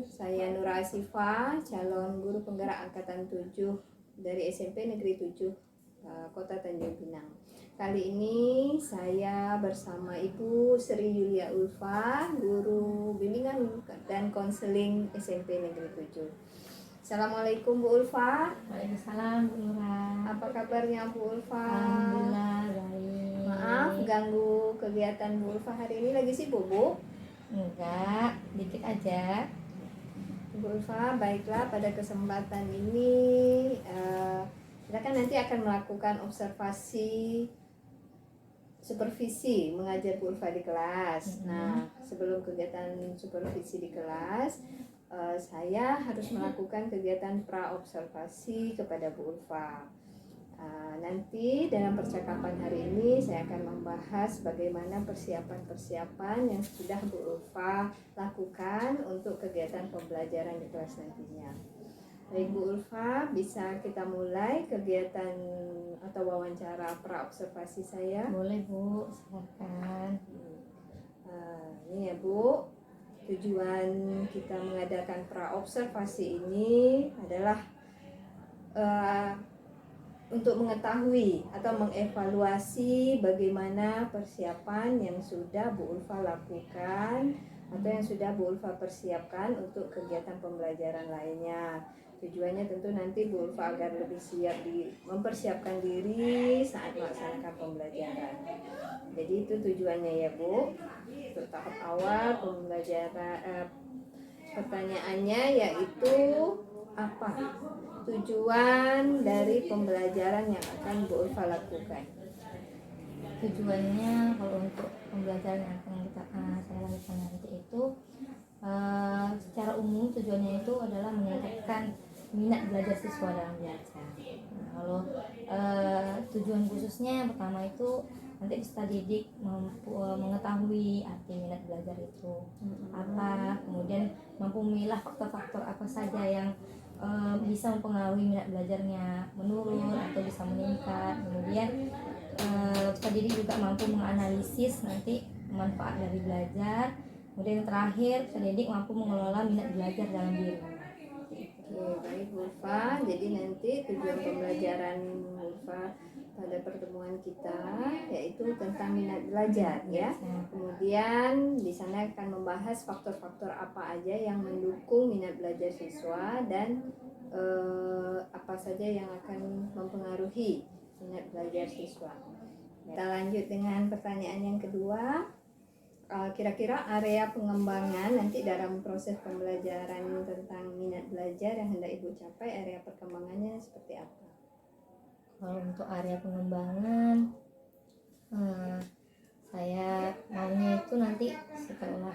Saya Nura Asifa, calon guru penggerak angkatan 7 dari SMP Negeri 7 Kota Tanjung Pinang. Kali ini saya bersama Ibu Sri Yulia Ulfa, guru bimbingan dan konseling SMP Negeri 7. Assalamualaikum Bu Ulfa. Waalaikumsalam Bu Nura. Apa kabarnya Bu Ulfa? Alhamdulillah baik. Maaf ganggu kegiatan Bu Ulfa hari ini, lagi sibuk Bu? Enggak, dikit aja. Bu Ulfa, baiklah, pada kesempatan ini kita kan nanti akan melakukan observasi supervisi mengajar Bu Ulfa di kelas. Nah, sebelum kegiatan supervisi di kelas, saya harus melakukan kegiatan pra-observasi kepada Bu Ulfa. Nanti dalam percakapan hari ini saya akan membahas bagaimana persiapan-persiapan yang sudah Bu Ulfa lakukan untuk kegiatan pembelajaran di kelas nantinya. Baik Bu Ulfa, bisa kita mulai kegiatan atau wawancara pra-observasi saya? Boleh Bu, silakan. Ini ya Bu, tujuan kita mengadakan pra-observasi ini adalah untuk mengetahui atau mengevaluasi bagaimana persiapan yang sudah Bu Ulfa lakukan atau yang sudah Bu Ulfa persiapkan untuk kegiatan pembelajaran lainnya. Tujuannya tentu nanti Bu Ulfa agar lebih siap mempersiapkan diri saat melaksanakan pembelajaran. Jadi itu tujuannya ya Bu. Untuk tahap awal pembelajaran, pertanyaannya yaitu apa tujuan dari pembelajaran yang akan Bu Ulfa lakukan? Tujuannya kalau untuk pembelajaran yang akan saya lakukan nanti itu secara umum tujuannya itu adalah meningkatkan minat belajar siswa dalam belajar. Nah, kalau tujuan khususnya yang pertama itu nanti peserta didik mampu mengetahui arti minat belajar itu apa, kemudian mampu memilah faktor-faktor apa saja yang bisa mempengaruhi minat belajarnya menurun atau bisa meningkat. Kemudian peserta didik juga mampu menganalisis nanti manfaat dari belajar. Kemudian yang terakhir, peserta didik mampu mengelola minat belajar dalam dirinya. Oke, baik Bu Ulfa. Jadi nanti tujuan pembelajaran Bu Ulfa pada pertemuan kita yaitu tentang minat belajar ya. Kemudian di sana akan membahas faktor-faktor apa aja yang mendukung minat belajar siswa dan apa saja yang akan mempengaruhi minat belajar siswa. Kita lanjut dengan pertanyaan yang kedua. Kira-kira area pengembangan nanti dalam proses pembelajaran tentang minat belajar yang hendak Ibu capai, area perkembangannya seperti apa? Kalau untuk area pengembangan, saya maunya itu nanti setelah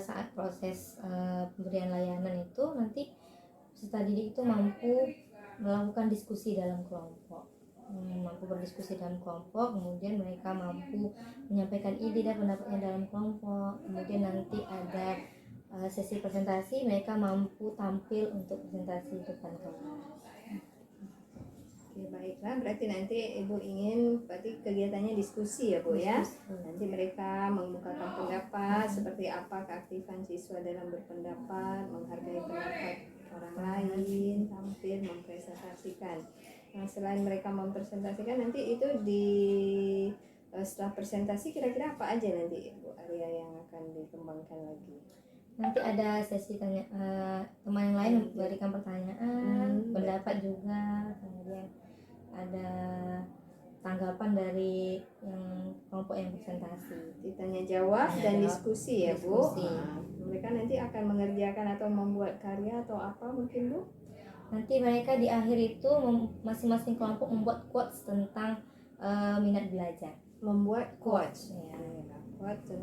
saat proses pemberian layanan itu nanti peserta didik itu mampu melakukan diskusi dalam kelompok, mampu berdiskusi dalam kelompok, kemudian mereka mampu menyampaikan ide dan pendapatnya dalam kelompok. Kemudian nanti ada sesi presentasi, mereka mampu tampil untuk presentasi depan kelas. Oke, baiklah, berarti nanti Ibu ingin berarti kegiatannya diskusi ya Bu ya. Nanti mereka mengemukakan pendapat seperti apa keaktifan siswa dalam berpendapat, menghargai pendapat orang lain, tampil mempresentasikan. Nah, selain mereka mempresentasikan, nanti itu setelah presentasi kira-kira apa aja nanti Bu area yang akan dikembangkan lagi? Nanti ada sesi tanya teman yang lain memberikan pertanyaan, pendapat juga, kemudian ada tanggapan dari yang kelompok yang presentasi. Ditanya jawab dan diskusi ya Bu. Diskusi. Nah, mereka nanti akan mengerjakan atau membuat karya atau apa mungkin Bu? Nanti mereka di akhir itu masing-masing kelompok membuat quotes tentang minat belajar. Membuat quotes ya.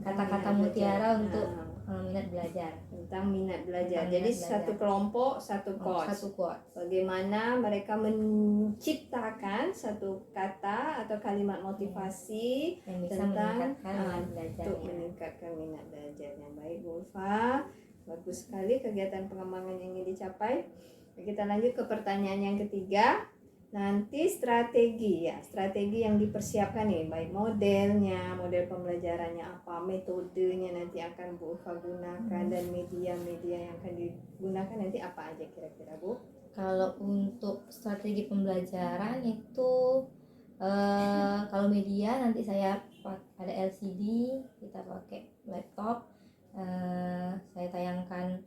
Kata-kata mutiara untuk minat belajar. Tentang minat belajar. Tentang Jadi minat satu belajar. Kelompok satu quotes. Bagaimana mereka menciptakan satu kata atau kalimat motivasi yang bisa tentang untuk meningkatkan minat belajarnya. Baik Bu Ulfa, bagus sekali kegiatan pengembangan yang ingin dicapai. Kita lanjut ke pertanyaan yang ketiga. Nanti strategi yang dipersiapkan nih, baik modelnya, model pembelajarannya apa, metodenya nanti akan Bu Ulfa gunakan, dan media-media yang akan digunakan nanti apa aja kira-kira Bu? Kalau untuk strategi pembelajaran itu kalau media nanti saya ada LCD, kita pakai laptop, saya tayangkan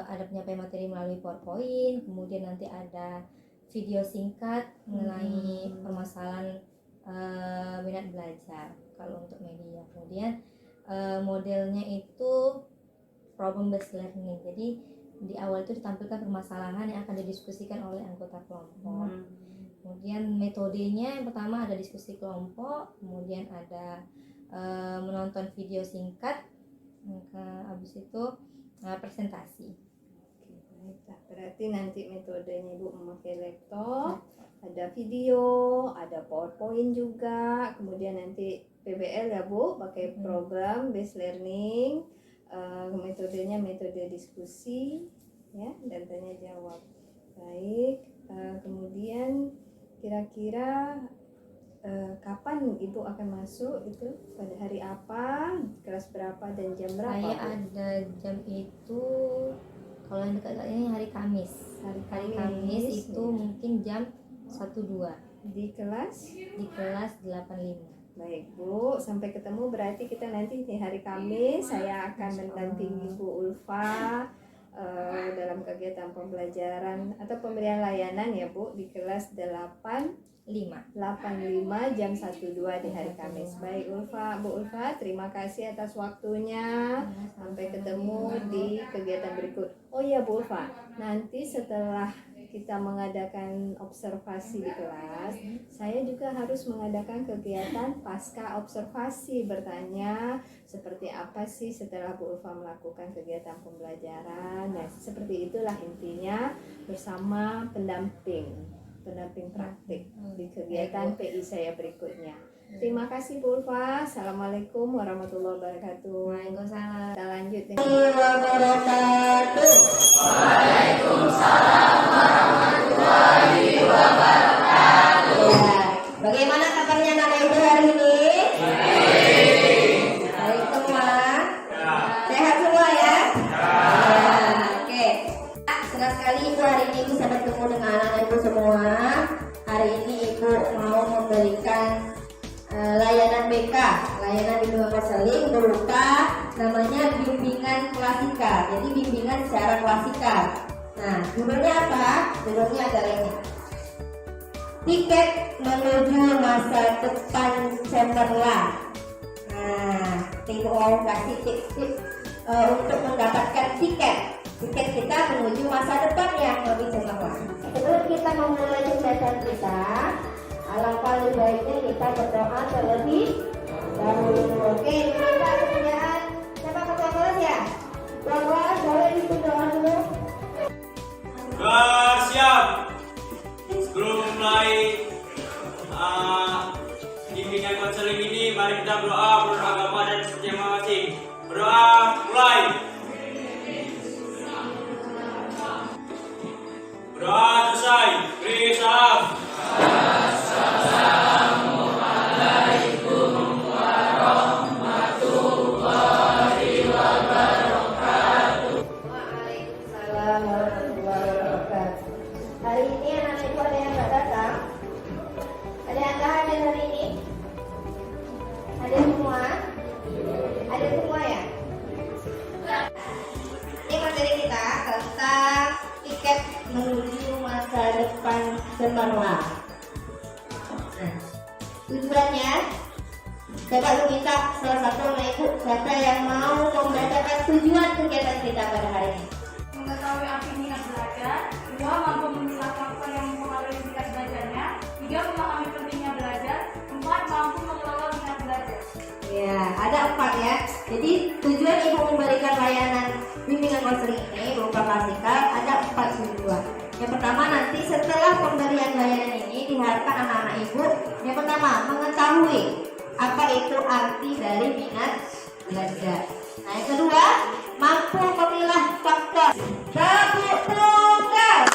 ada penyampaian materi melalui PowerPoint, kemudian nanti ada video singkat mengenai permasalahan minat belajar kalau untuk media. Kemudian modelnya itu problem based learning, jadi di awal itu ditampilkan permasalahan yang akan didiskusikan oleh anggota kelompok. Kemudian metodenya yang pertama ada diskusi kelompok, kemudian ada menonton video singkat, habis itu presentasi. Berarti nanti metodenya Ibu memakai laptop, ada video, ada PowerPoint juga, kemudian nanti PBL ya Bu, pakai program based learning, metodenya metode diskusi ya, dan tanya jawab. Baik, kemudian kira-kira kapan Ibu akan masuk itu, pada hari apa, kelas berapa dan jam berapa? Saya ada jam itu kalau yang dekat ini hari Kamis. Hari Kamis itu ya. mungkin jam 1-2 di kelas 85. Baik Bu, sampai ketemu, berarti kita nanti di hari Kamis. Saya akan mendampingi Bu Ulfa dalam kegiatan pembelajaran atau pemberian layanan ya Bu, di kelas 85 jam 1-2 di hari Kamis. Baik Bu Ulfa, terima kasih atas waktunya. Sampai ketemu di kegiatan berikut. Oh iya Bu Ulfa, nanti setelah kita mengadakan observasi di kelas, saya juga harus mengadakan kegiatan pasca observasi, bertanya seperti apa sih setelah Bu Ulfa melakukan kegiatan pembelajaran. Nah, seperti itulah intinya, bersama pendamping praktik di kegiatan PI saya berikutnya. Terima kasih Bu Ulfa. Assalamualaikum warahmatullahi wabarakatuh. Waalaikumsalam. Kita lanjut ya. Waalaikumsalam warahmatullahi wabarakatuh. Bagaimana kabarnya anak ibu hari ini? Baik semua? Sehat semua ya? Oke. Senang sekali ibu hari ini bisa bertemu dengan anak ibu semua. Hari ini ibu mau memberikan layanan BK, layanan bimbingan konseling berupa namanya bimbingan klasikal. Jadi bimbingan secara klasikal. Nah, judulnya apa? Judulnya adalah ini. Tiket menuju masa depan cemerlang. Nah, ibu mau kasih tips-tips untuk mendapatkan tiket kita menuju masa depan yang lebih cemerlang. Sebelum kita memulai pembahasan kita, alangkah lebih baiknya kita berdoa terlebih dahulu. Oke, kita kemudian siapa ketua kelas ya? Ketua kelas boleh berdoa dulu. Siap. Sebelum mulai bimbingan konseling ini, mari kita berdoa menurut agama dan seperti masing-masing. Berdoa mulai. Berdoa selesai. Beri salam. Assalamualaikum warahmatullahi wabarakatuh. Waalaikumsalam warahmatullahi wabarakatuh. Hari ini anak ibu ada yang nggak datang? Ada yang nggak hadir hari ini? Ada semua? Ada semua ya? Ini materi kita tentang tiket menuju masa depan cemerlang. Nah, tujuannya, coba lu minta salah satu anak ibu siapa yang mau membacakan tujuan kegiatan kita pada hari ini. Mengetahui arti minat belajar, 2. Mampu memilah faktor yang mempengaruhi minat belajarnya, 3. Memahami pentingnya belajar, 4. Mampu mengelola minat belajar. Ya, ada 4 ya. Jadi tujuan ibu memberikan layanan bimbingan konseling ini berupa klasikal ada 4 tujuan. Yang pertama, nanti setelah pemberian layanan ini diharapkan anak-anak ibu yang pertama mengetahui apa itu arti dari minat belajar. Nah, yang kedua, mampu memilah faktor. Tepuk tunggal.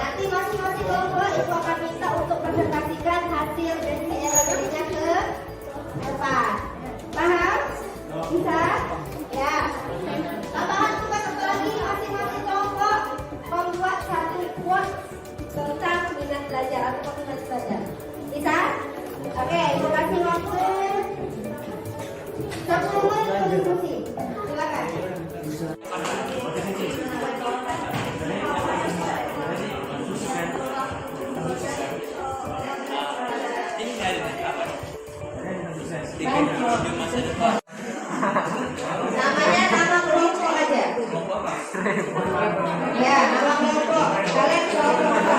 nanti masing-masing kelompok ibu akan minta untuk presentasikan hasil dari LLB-nya ke depan. Paham? Bisa? Ya. Tambahan juga satu lagi, masing-masing kelompok membuat satu quote tentang minat belajar atau motivasi belajar. Bisa? Oke, ibu kasih waktu 10 menit untuk diskusi. Silakan. Namanya nama kelompok aja. Ya, nama kelompok. Kalian kelompok apa?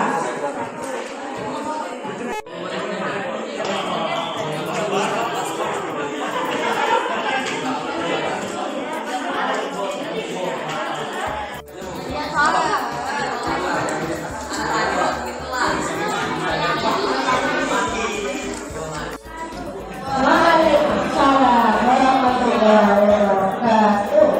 Waalaikumsalam warahmatullahi wabarakatuh.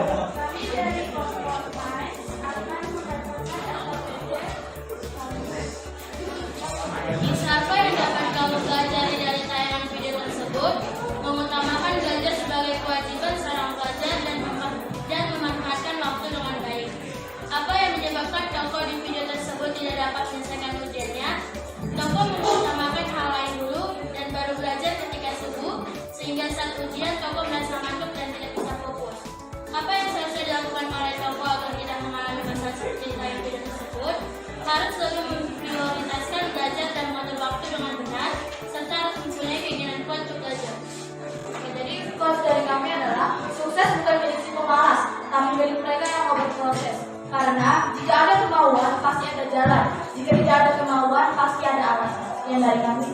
Apa yang dapat kamu pelajari dari tayangan video tersebut? Mengutamakan belajar sebagai kewajiban seorang pelajar dan memanfaatkan waktu dengan baik. Apa yang menyebabkan tokoh di video tersebut tidak dapat menyelesaikan ujiannya? Tokoh mengutamakan hal lain dulu dan baru belajar ketika subuh, sehingga saat ujian tokoh merasa ngantuk dan tidak bisa fokus. Apa yang seharusnya dilakukan oleh tokoh agar tidak mengalami masalah seperti di tayangan video tersebut? Harus selalu memprioritaskan belajar dan mengatur waktu dengan benar, serta harus mempunyai keinginan kuat untuk belajar. Jadi quotes dari kami adalah sukses bukan milik si pemalas, tapi milik mereka yang mau berproses. Karena jika ada kemauan pasti ada jalan, jika tidak ada kemauan pasti ada alasan. Sekian dari kami.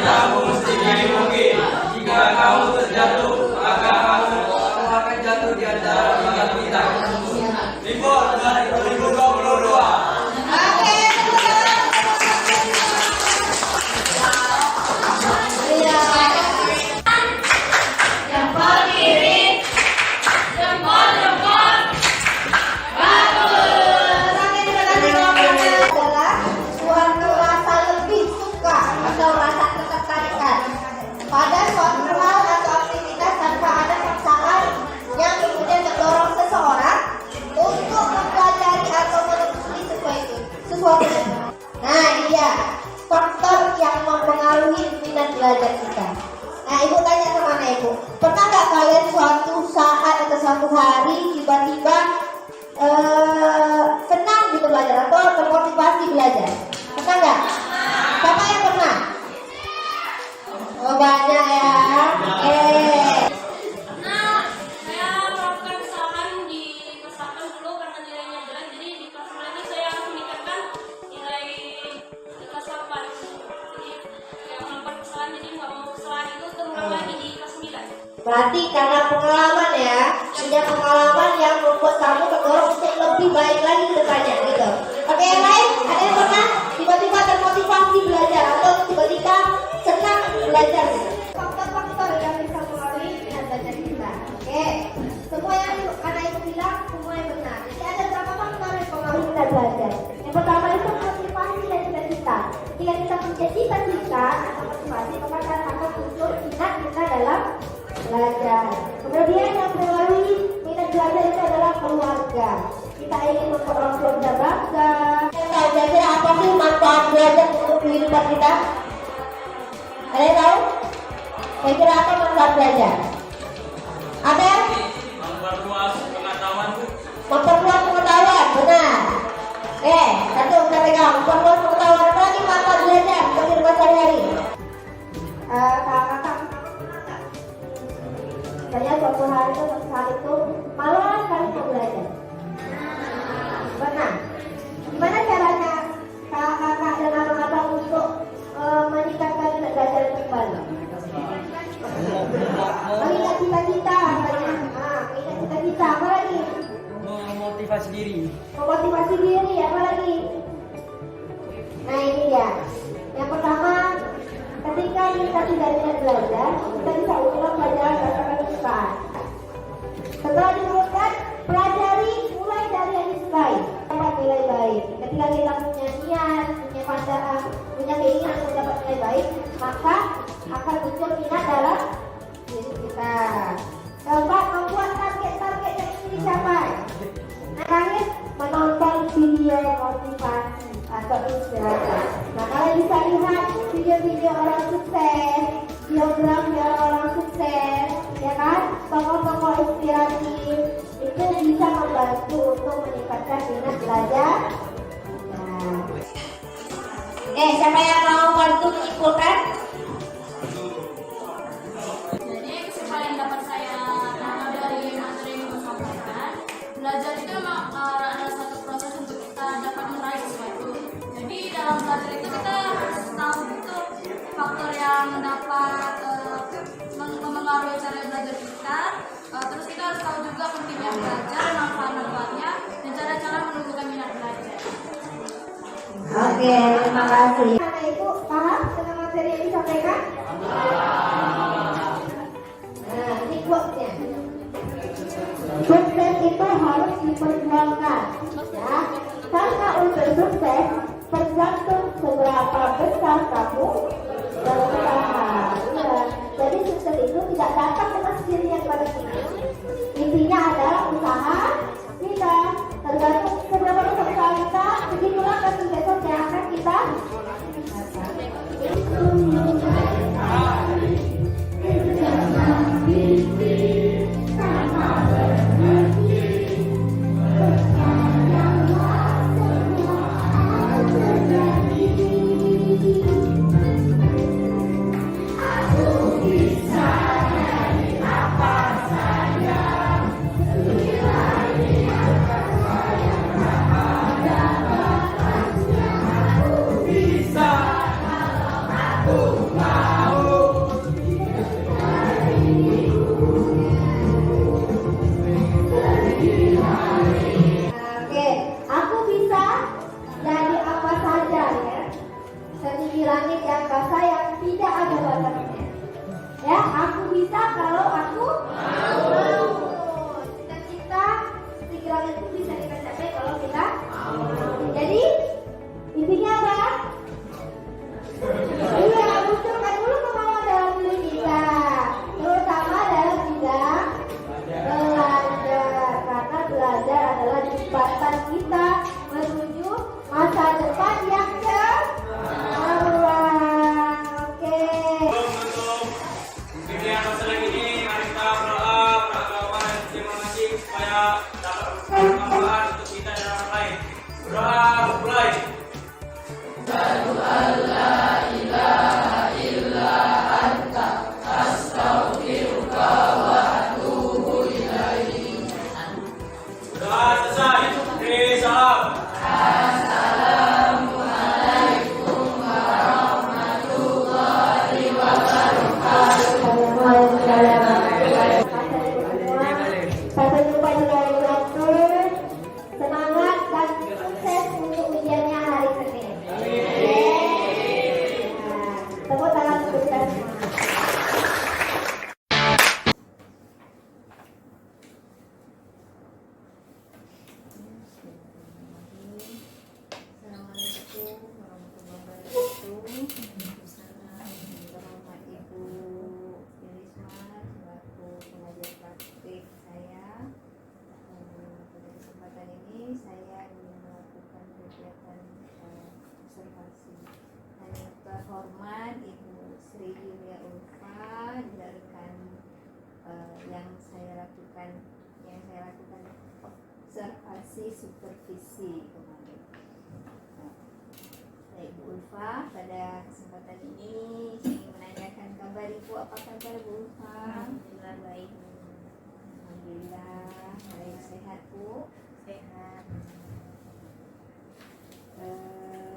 Kamu mesti dilindungi. Jika kamu terjatuh, maka kamu akan jatuh di antara tiga bintang. Libur 2022. Adalah suatu rasa lebih suka atau rasa ketertarikan pada suatu hal atau aktivitas tanpa ada paksaan yang kemudian mendorong seseorang untuk mempelajari atau menelusuri sesuatu. Nah, ini dia faktor yang mempengaruhi minat belajar kita. Nah, ibu tanya kemana ibu? Pernah nggak kalian suatu saat atau suatu hari tiba-tiba senang gitu belajar atau termotivasi belajar? Pernah nggak? Siapa yang pernah? Oh, banyak ya. Nah, saya melakukan kesalahan di kelas 8 dulu karena nilainya jelek, jadi di kelas 9 ini saya harus meningkatkan nilai di kelas 8. Jadi yang melakukan kesalahan, jadi nggak mau kesalahan itu terulang lagi di kelas 9. Berarti karena pengalaman ya, punya pengalaman yang membuat kamu terdorong untuk lebih baik lagi ke depannya gitu. Oke, yang lain? Ada yang pernah tiba-tiba termotivasi belajar atau tiba-tiba senang belajar gitu? Faktor-faktor yang bisa mengaruhi minat belajar kita. Oke, semua yang anak ibu bilang semua yang benar. Jadi ada berapa faktor yang mengaruhi minat belajar? Yang pertama itu motivasi dan cita-cita. Jika kita punya cita-cita atau motivasi, maka akan muncul minat kita dalam belajar. Kemudian yang mempengaruhi minat belajar itu adalah keluarga. Kita ingin membuat orang tua kita bangga. Jadi apa sih manfaat belajar untuk kehidupan kita? Ada yang tahu? Kira-kira apa manfaat belajar? Ada? Memperluas pengetahuan. Memperluas pengetahuan, benar. Satu kita pegang. Memperluas pengetahuan. Apa lagi manfaat belajar untuk kehidupan sehari-hari? Kakak. Saya suatu hari itu saat itu malas sekali mau belajar. Benar. Gimana caranya kakak dan abang-abang untuk meningkatkan minat belajar kembali? Mengingat cita-cita, mengingat cita-cita, apa lagi? Memotivasi diri. Memotivasi diri, apa lagi? Nah, ini dia. Yang pertama, ketika kita tidak minat belajar, kita bisa ulang pelajaran Setelah diurutkan, pelajari mulai dari yang disukai. Dapat nilai baik. Ketika kita punya niat, punya pandangan, punya keinginan untuk dapat nilai baik, maka akan muncul minat dalam diri kita. Keempat, membuat target-target yang ingin dicapai. Terakhir, menonton video motivasi atau inspirasi. Nah, kalian bisa lihat video-video orang sukses, biografi orang sukses, ya kan? Tokoh-tokoh inspiratif itu bisa membantu untuk meningkatkan minat belajar. Nah. Siapa yang mau bantu menyimpulkan? Jadi kesimpulan yang dapat saya tangkap dari materi yang Ibu sampaikan, belajar itu memang adalah satu proses untuk kita dapat meraih sesuatu. Jadi dalam belajar itu kita harus tahu betul faktor yang dapat mempengaruhi cara belajar kita. Terus kita harus tahu juga pentingnya belajar, manfaat-manfaatnya, dan cara-cara menumbuhkan minat belajar. Oke, terima kasih. Karena Ibu paham dengan materi yang disampaikan? Nah, ini quote-nya. Sukses itu harus diperjuangkan, ya. Karena untuk sukses tergantung seberapa besar kamu berusaha. Ya. Jadi sukses itu tidak datang dengan sendirinya pada kita. Intinya adalah usaha kita. Tergantung seberapa besar usaha kita, begitulah kesuksesan yang akan kita Oke, aku bisa jadi apa saja ya. Setinggi langit yang basah yang tidak ada batasnya. Ya, aku bisa kalau aku mau. Cita-cita setinggi langit itu bisa kita capai kalau kita mau. Jadi intinya apa? Iya, munculkan dulu kemauan dalam diri kita, terutama dalam bidang belajar, karena belajar adalah jembatan kita menuju masa depan yang cemerlang. Oke. Untuk pilihan masalah ini, mari kita berdoa, beragama dan terima kasih supaya dapat bermanfaat untuk kita dan orang lain. Berdoa, mulai. Doa selesai. Beri salam. Sampai jumpa di lain waktu. Semangat dan sukses untuk ujiannya hari Senin. Nah, tepuk tangan untuk kita semua. Assalamualaikum warahmatullahi wabarakatuh. Selamat Ibu Irisma selaku pengajar praktik saya. Pada kesempatan ini saya ingin melakukan kegiatan observasi. Dan terhormat Ibu Sri Yulia Ulfa dilakukan yang saya lakukan observasi supervisi kemarin. Ibu Ulfa, pada kesempatan ini saya ingin menanyakan kabar Ibu. Apa kabar Bu Ulfa? Alhamdulillah baik. Alhamdulillah baik, sehat Bu? Sehat.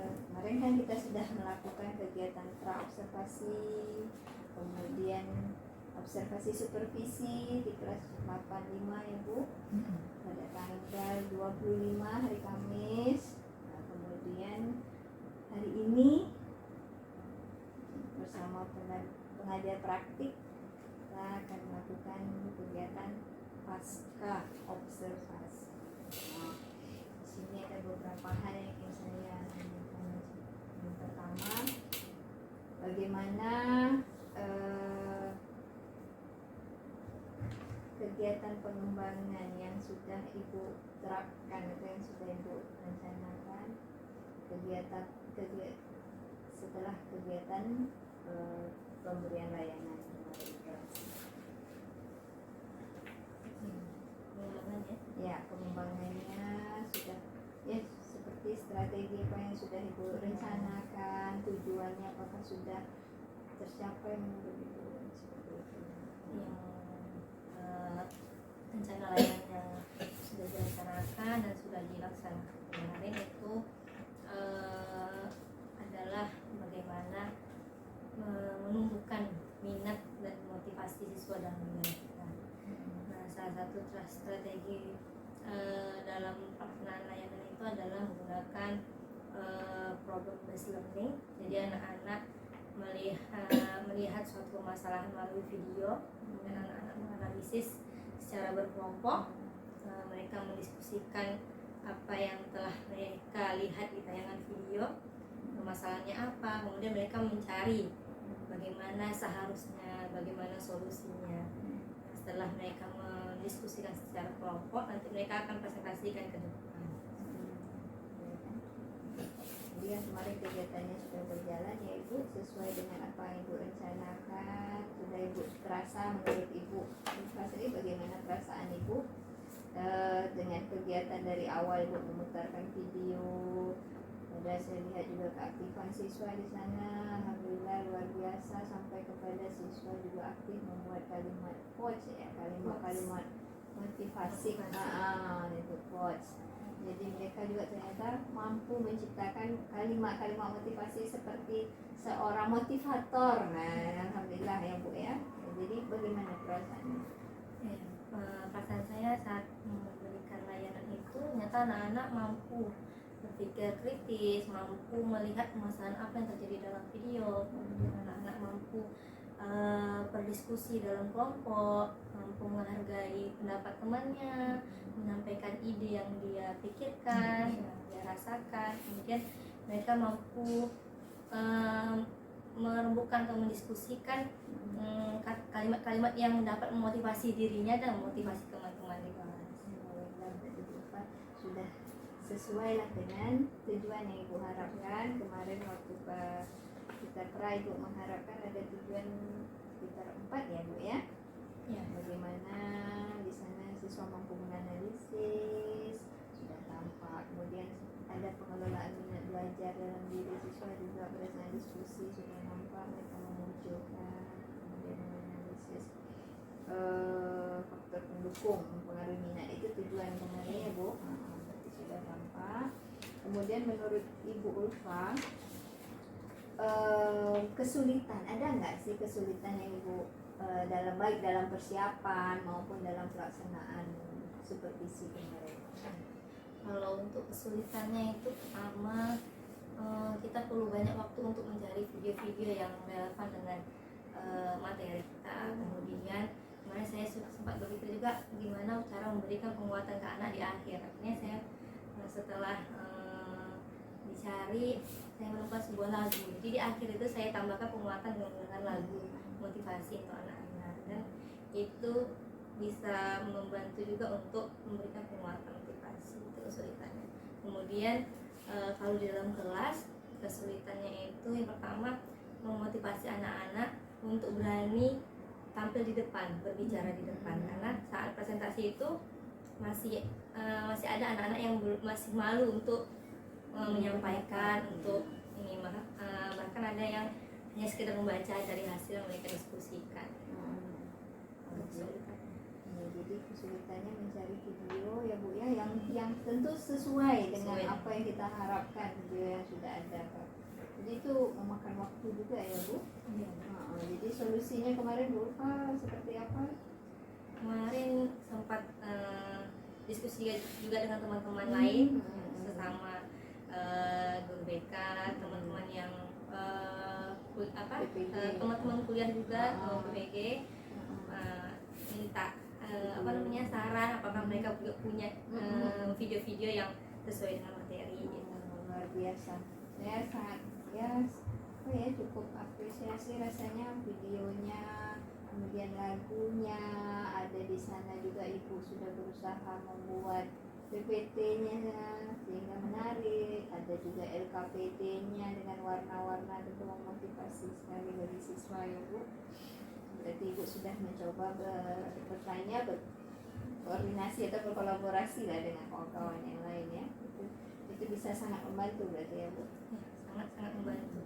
Kemarin kan kita sudah melakukan kegiatan pra-observasi, kemudian observasi supervisi di kelas 85 ya Bu, pada tanggal 25 hari Kamis. Nah, kemudian hari ini bersama pengajar praktik kita akan melakukan kegiatan pasca observasi. Nah, di sini ada beberapa hal yang ingin saya tanyakan. Yang pertama, bagaimana kegiatan pengembangan yang sudah Ibu terapkan atau yang sudah Ibu rencanakan, setelah kegiatan pemberian layanan kemarin. Pengembangan ya. Ya, pengembangannya sudah ya seperti strategi apa yang sudah Ibu rencanakan, tujuannya apakah sudah tercapai menurut Ibu seperti itu. Yang rencana layanan yang sudah direncanakan dan sudah dilaksanakan kemarin itu adalah bagaimana menumbuhkan minat dan motivasi siswa dalam bidang kita. Nah, salah satu strategi dalam pelaksanaan layanan itu adalah menggunakan problem based learning. Jadi anak-anak melihat suatu masalah melalui video, kemudian anak-anak menganalisis secara berkelompok. Mereka mendiskusikan apa yang telah mereka lihat di tayangan video, masalahnya apa, kemudian mereka mencari bagaimana seharusnya, bagaimana solusinya. Setelah mereka mendiskusikan secara kelompok, nanti mereka akan presentasikan ke depan. Jadi yang kemarin kegiatannya sudah berjalan ya Ibu, sesuai dengan apa yang Ibu rencanakan, sudah Ibu terasa menurut Ibu sendiri bagaimana perasaan Ibu dengan kegiatan dari awal Ibu memutarkan video. Ada saya lihat juga keaktifan siswa di sana, alhamdulillah luar biasa, sampai kepada siswa juga aktif membuat kalimat quotes ya, kalimat-kalimat motivasi, itu quotes. Jadi mereka juga ternyata mampu menciptakan kalimat-kalimat motivasi seperti seorang motivator. Nah, alhamdulillah ya Bu ya. Jadi bagaimana perasaannya? Perasaan saya saat memberikan layanan itu, ternyata anak-anak mampu berpikir kritis, mampu melihat permasalahan apa yang terjadi dalam video, kemudian anak-anak mampu berdiskusi dalam kelompok, mampu menghargai pendapat temannya, menyampaikan ide yang dia pikirkan, yang dia rasakan, kemudian mereka mampu merembukan atau mendiskusikan kalimat-kalimat yang dapat memotivasi dirinya dan memotivasi teman-teman di kelas. Sudah sesuai lah dengan tujuan yang Ibu harapkan. Kemarin waktu kita try Ibu mengharapkan ada tujuan sekitar 4 ya Bu ya. Ya. Bagaimana di sana siswa mampu menganalisis sudah tampak, kemudian ada pengelolaan minat belajar dalam diri siswa juga berdasarkan diskusi sudah nampak mereka memunculkan, kemudian menganalisis faktor pendukung mempengaruhi minat, itu tujuan kemarin ya Bu. Berarti sudah tampak. Kemudian menurut Ibu Ulfa, kesulitan ada nggak sih kesulitan yang Ibu baik dalam persiapan maupun dalam pelaksanaan supervisi kemarin? Kalau untuk kesulitannya itu pertama kita perlu banyak waktu untuk mencari video-video yang relevan dengan materi kita. Kemudian kemarin saya sempat berpikir juga gimana cara memberikan penguatan ke anak di akhir. Akhirnya saya setelah dicari, saya menemukan sebuah lagu. Jadi di akhir itu saya tambahkan penguatan dengan lagu motivasi untuk anak-anak, dan itu bisa membantu juga untuk memberikan penguatan motivasi. Itu kesulitannya. Kemudian kalau di dalam kelas, kesulitannya itu yang pertama memotivasi anak-anak untuk berani tampil di depan, berbicara di depan, karena saat presentasi itu masih ada anak-anak yang masih malu untuk menyampaikan, untuk ini bahkan ada yang hanya sekedar membaca dari hasil yang mereka diskusikan. Jadi kesulitannya mencari video ya Bu ya, yang tentu sesuai dengan apa yang kita harapkan, video yang sudah ada Pak. Jadi itu memakan waktu juga ya Bu. Ya. Jadi solusinya kemarin Bu seperti apa? Kemarin sempat diskusi juga dengan teman-teman lain, sesama guru BK, teman-teman yang teman-teman kuliah juga, PPG, minta saran apakah mereka juga punya video-video yang sesuai dengan materi gitu. Luar biasa. Saya sangat cukup apresiasi rasanya videonya, kemudian lagunya ada di sana juga. Ibu sudah berusaha membuat PPT-nya sehingga menarik, ada juga LKPD-nya dengan warna-warna itu memotivasi sekali bagi siswa ya Bu. Berarti Ibu sudah mencoba berkoordinasi atau berkolaborasi lah dengan kawan-kawan yang lain ya. Itu bisa sangat membantu berarti ya Bu. Sangat membantu.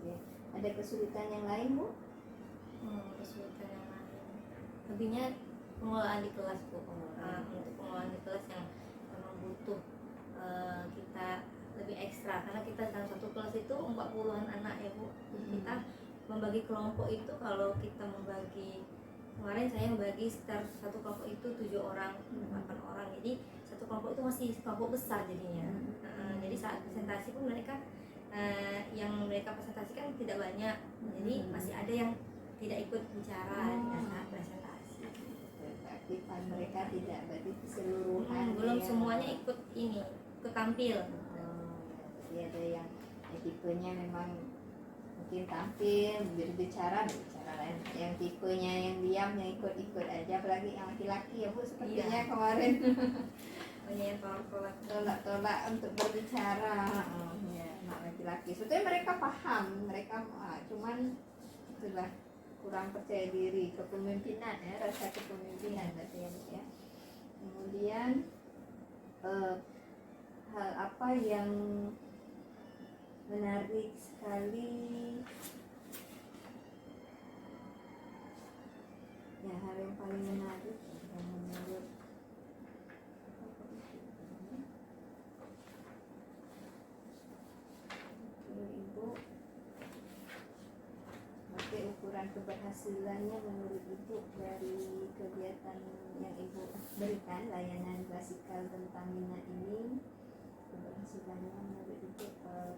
Ya. Ada kesulitan yang lain Bu? Kesulitan yang lain lebihnya pengelolaan di kelas Bu. Untuk pengelolaan di kelas yang memang butuh kita lebih ekstra karena kita dalam satu kelas itu 40-an anak ya Bu. Kita membagi kelompok itu, kalau kita membagi, kemarin saya membagi sekitar satu kelompok itu 7 orang 8 orang, jadi satu kelompok itu masih kelompok besar jadinya. Jadi saat presentasi pun mereka yang mereka presentasikan tidak banyak, jadi masih ada yang tidak ikut bicara saat presentasi. Keaktifan mereka tidak berarti keseluruhan. Belum ya. semuanya ikut tampil. Jadi ada yang tipenya memang mungkin tampil, berbicara lah. Yang tipenya yang diam, yang ikut aja, apalagi yang laki-laki ya Bu, sepertinya kemarin Banyak yang tolak untuk berbicara. Ya, anak laki-laki. Sebetulnya mereka paham, cuman itulah kurang percaya diri, kepemimpinan ya, rasa kepemimpinan berarti ya. Kemudian hal apa yang menarik sekali ya, hal yang paling menarik yang menurut Ibu, berarti ukuran keberhasilannya menurut Ibu dari kegiatan yang Ibu berikan, layanan klasikal tentang minat ini, keberhasilannya menurut Ibu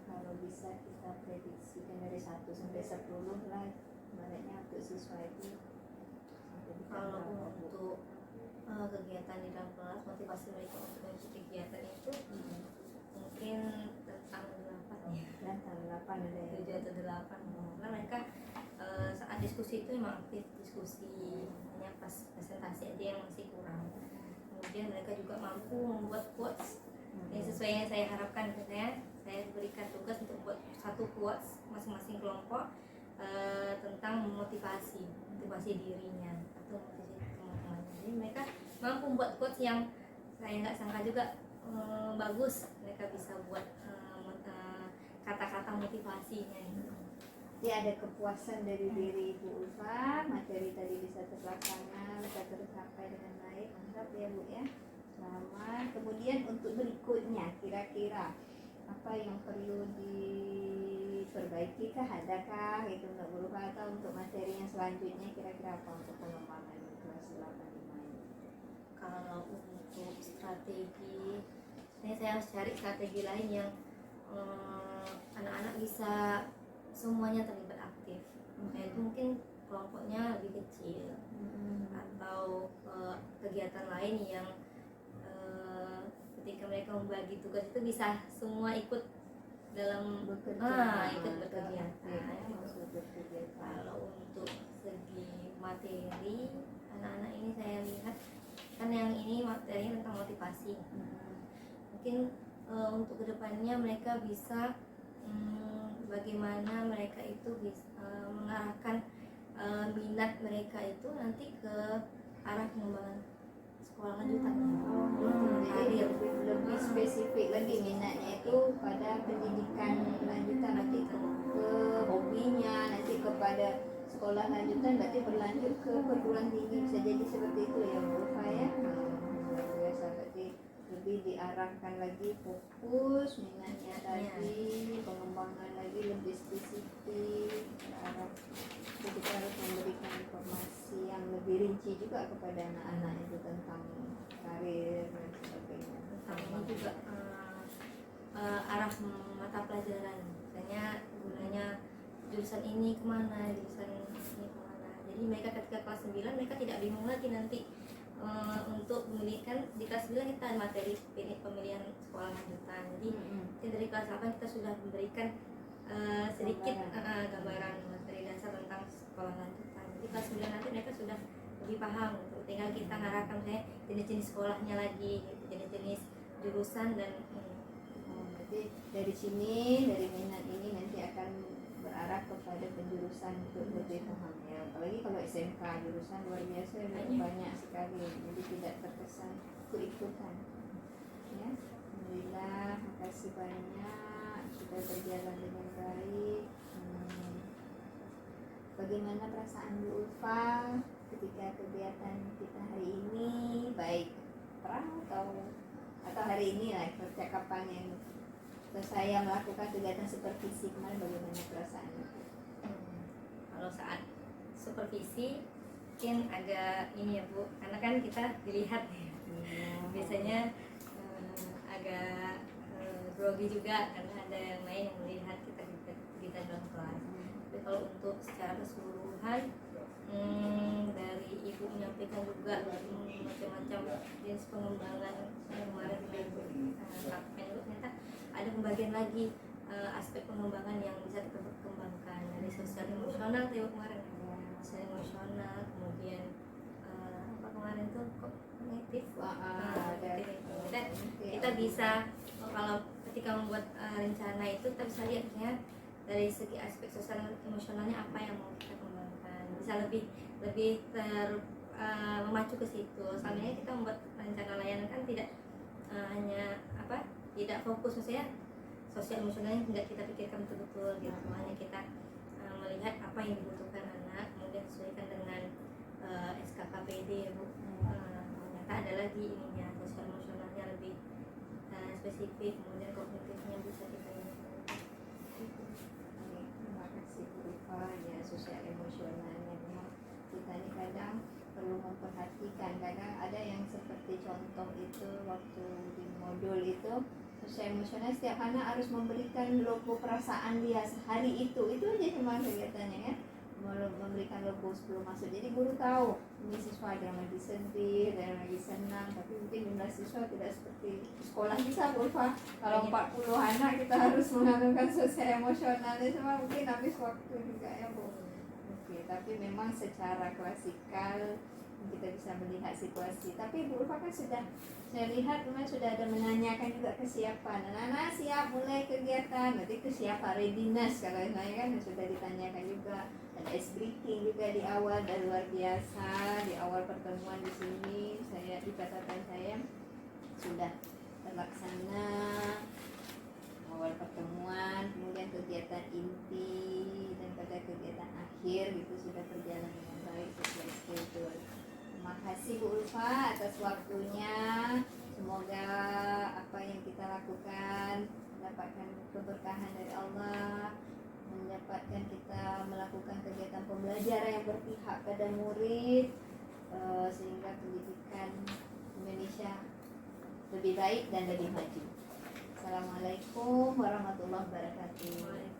kalau bisa kita prediksikan dari 1 sampai 10 lah, sebenarnya untuk siswa itu. Kalau untuk kegiatan di dalam kelas, motivasi mereka untuk mengikuti kegiatan itu mungkin tentang 8 ya. Tentang 8 ada ya. 7 atau 8. Karena mereka saat diskusi itu memang aktif diskusi, hanya pas presentasi aja yang masih kurang. Kemudian mereka juga mampu membuat quotes yang sesuai yang saya harapkan. Misalnya saya berikan tugas untuk membuat satu quotes masing-masing kelompok tentang motivasi dirinya atau motivasi teman-temannya. Jadi mereka mampu membuat quotes yang saya nggak sangka juga bagus. Mereka bisa buat kata-kata motivasinya itu. Jadi ada kepuasan dari diri Ibu Ulfa, materi tadi bisa terlaksana, bisa tercapai dengan baik, mantap ya Bu ya. Selamat. Kemudian untuk berikutnya, kira-kira apa yang perlu diperbaiki kah, adakah itu untuk berubah, atau untuk materi yang selanjutnya kira-kira apa untuk pengembangan kelas 8 ini? Kalau untuk strategi, saya harus cari strategi lain yang anak-anak bisa semuanya terlibat aktif. Itu mungkin kelompoknya lebih kecil, atau kegiatan lain yang ketika mereka membagi tugas itu bisa semua ikut dalam ikut berkegiatan. Kalau untuk segi materi, anak-anak ini saya lihat kan yang ini materinya tentang motivasi. Mungkin untuk kedepannya mereka bisa bagaimana mereka itu bisa mengarahkan minat mereka itu nanti ke arah pengembangan sekolah lanjutan. Jadi lebih spesifik lagi minatnya itu pada pendidikan lanjutan, nanti ke hobinya, nanti kepada sekolah lanjutan, berarti berlanjut ke perguruan tinggi, bisa jadi seperti itu ya Bu ya. Luar biasa, berarti lebih diarahkan lagi, fokus minatnya tadi, pengembangan lagi lebih spesifik ke arah. Jadi kita harus memberikan informasi yang lebih rinci juga kepada anak-anak itu tentang karir dan sebagainya. Ini juga arah mata pelajaran, misalnya gunanya jurusan ini kemana, jurusan ini kemana. Jadi mereka ketika kelas 9 mereka tidak bingung lagi nanti untuk memilihkan di kelas 9 kita ada materi pemilihan sekolah lanjutan. Jadi mungkin dari kelas 8 kita sudah memberikan sedikit gambaran materi dasar tentang sekolah lanjutan. Jadi kelas 9 nanti mereka sudah lebih paham gitu. Tinggal kita ngarahkan misalnya jenis-jenis sekolahnya lagi, gitu, jenis-jenis jurusan dan Jadi dari sini, dari minat ini nanti akan berarah kepada penjurusan untuk lebih paham ya. Apalagi kalau SMK jurusan luar biasa banyak sekali, jadi tidak terkesan ikut-ikutan. Ya, alhamdulillah, makasih banyak sudah berjalan dengan baik. Bagaimana perasaan Bu Ulfa ketika kegiatan kita hari ini, baik atau hari ini lah percakapan yang saya melakukan kegiatan supervisi kemarin, bagaimana perasaannya? Kalau saat supervisi mungkin agak ini ya Bu, karena kan kita dilihat ya. Biasanya agak grogi juga karena ada yang lain yang melihat kita dalam kelas. Tapi kalau untuk secara keseluruhan dari Ibu menyampaikan juga macam-macam jenis pengembangan kemarin Ibu lakukan itu, ternyata ada pembagian lagi aspek pengembangan yang bisa kita kembangkan dari sosial emosional tuh kemarin, sosial emosional, kemudian apa kemarin tuh kognitif, dan kita bisa kalau ketika membuat rencana itu kita bisa lihatnya dari segi aspek sosial emosionalnya apa yang mau kita kembangkan, bisa lebih memacu ke situ. Soalnya kita membuat rencana layanan kan tidak hanya tidak fokus misalnya sosial emosionalnya tidak kita pikirkan betul-betul gitu. Hanya kita melihat apa yang dibutuhkan anak, kemudian sesuaikan dengan SKKPD ya Bu. Ternyata ada lagi ininya, sosial emosionalnya lebih spesifik, kemudian kognitifnya bisa kita Terima kasih Bu Ulfa. Ya, sosial emosionalnya memang kita ini kadang perlu memperhatikan. Kadang ada yang seperti contoh itu waktu di modul itu, sosial emosional setiap anak harus memberikan logo perasaan dia sehari itu aja cuma kegiatannya ya, memberikan logo sebelum masuk. Jadi guru tahu ini siswa ada yang lagi sedih, ada yang lagi senang, tapi mungkin jumlah siswa tidak seperti sekolah kita Bu Ulfa. Kalau 40 anak kita harus mengandungkan sosial emosionalnya semua, mungkin habis waktu juga ya Bu. Oke, tapi memang secara klasikal kita bisa melihat situasi. Tapi Bu Ulfa kan sudah, saya lihat memang sudah ada menanyakan juga kesiapan. Anak-anak siap mulai kegiatan, berarti kesiapan readiness kalau saya kan sudah ditanyakan juga. Ada ice breaking juga di awal, dan luar biasa di awal pertemuan di sini. Saya di catatan saya sudah terlaksana awal pertemuan, kemudian kegiatan inti dan pada kegiatan akhir itu sudah berjalan dengan baik sesuai schedule. Terima kasih Bu Ulfa atas waktunya. Semoga apa yang kita lakukan mendapatkan keberkahan dari Allah, mendapatkan kita melakukan kegiatan pembelajaran yang berpihak pada murid, sehingga pendidikan Indonesia lebih baik dan lebih maju. Assalamualaikum warahmatullahi wabarakatuh.